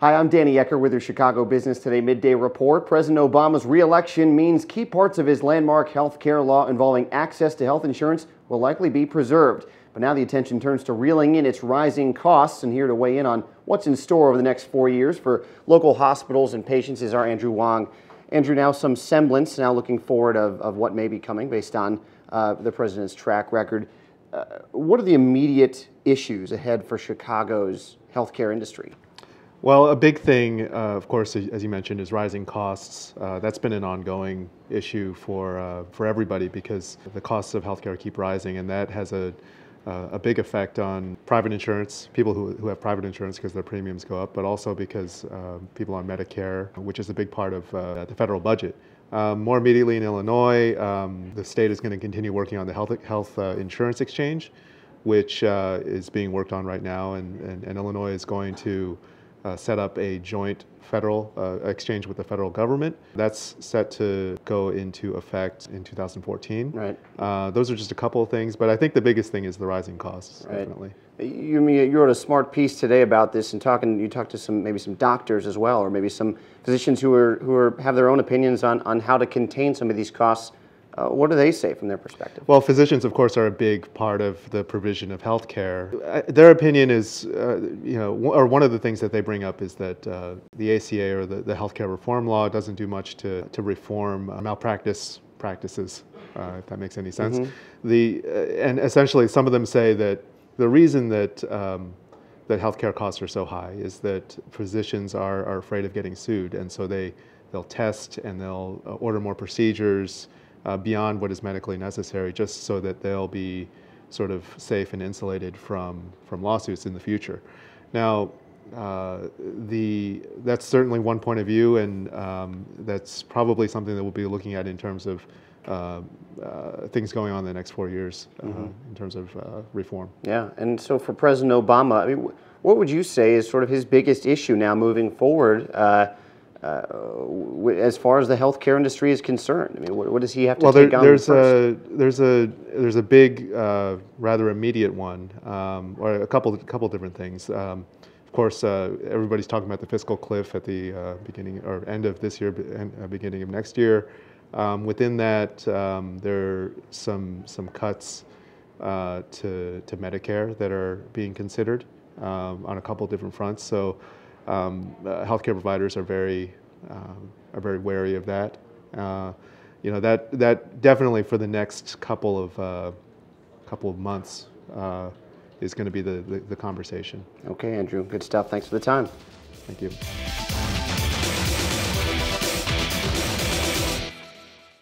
Hi, I'm Danny Ecker with your Chicago Business Today Midday Report. President Obama's re-election means key parts of his landmark health care law involving access to health insurance will likely be preserved. But now the attention turns to reeling in its rising costs, and here to weigh in on what's in store over the next 4 years for local hospitals and patients is our Andrew Wong. Andrew, now some semblance, now looking forward of what may be coming based on the president's track record. What are the immediate issues ahead for Chicago's healthcare industry? Well, a big thing, of course, as you mentioned, is rising costs. That's been an ongoing issue for everybody because the costs of healthcare keep rising, and that has a big effect on private insurance, people who have private insurance because their premiums go up, but also because people on Medicare, which is a big part of the federal budget. More immediately in Illinois, the state is going to continue working on the health insurance exchange, which is being worked on right now, and Illinois is going to set up a joint federal exchange with the federal government. That's set to go into effect in 2014. Right. Those are just a couple of things, but I think the biggest thing is the rising costs, right. Definitely. You wrote a smart piece today about this, and you talked to maybe some doctors as well, or maybe some physicians who have their own opinions on how to contain some of these costs. What do they say from their perspective? Well, physicians, of course, are a big part of the provision of health care. Their opinion is, or one of the things that they bring up is that the ACA, or the healthcare reform law, doesn't do much to reform malpractice practices, if that makes any sense. Mm-hmm. And essentially, some of them say that the reason that that healthcare costs are so high is that physicians are afraid of getting sued, and so they'll test and they'll order more procedures beyond what is medically necessary, just so that they'll be sort of safe and insulated from lawsuits in the future. Now, that's certainly one point of view, and that's probably something that we'll be looking at in terms of things going on in the next 4 years in terms of reform. Yeah, and so for President Obama, I mean, what would you say is sort of his biggest issue now moving forward? As far as the healthcare industry is concerned, I mean, what does he have to take on first? There's a big, rather immediate one, or a couple different things. Of course, everybody's talking about the fiscal cliff at the beginning or end of this year, beginning of next year. Within that, there are some cuts to Medicare that are being considered on a couple different fronts. So. Healthcare providers are very wary of that. That definitely for the next couple of months is going to be the conversation. Okay, Andrew, good stuff. Thanks for the time. Thank you.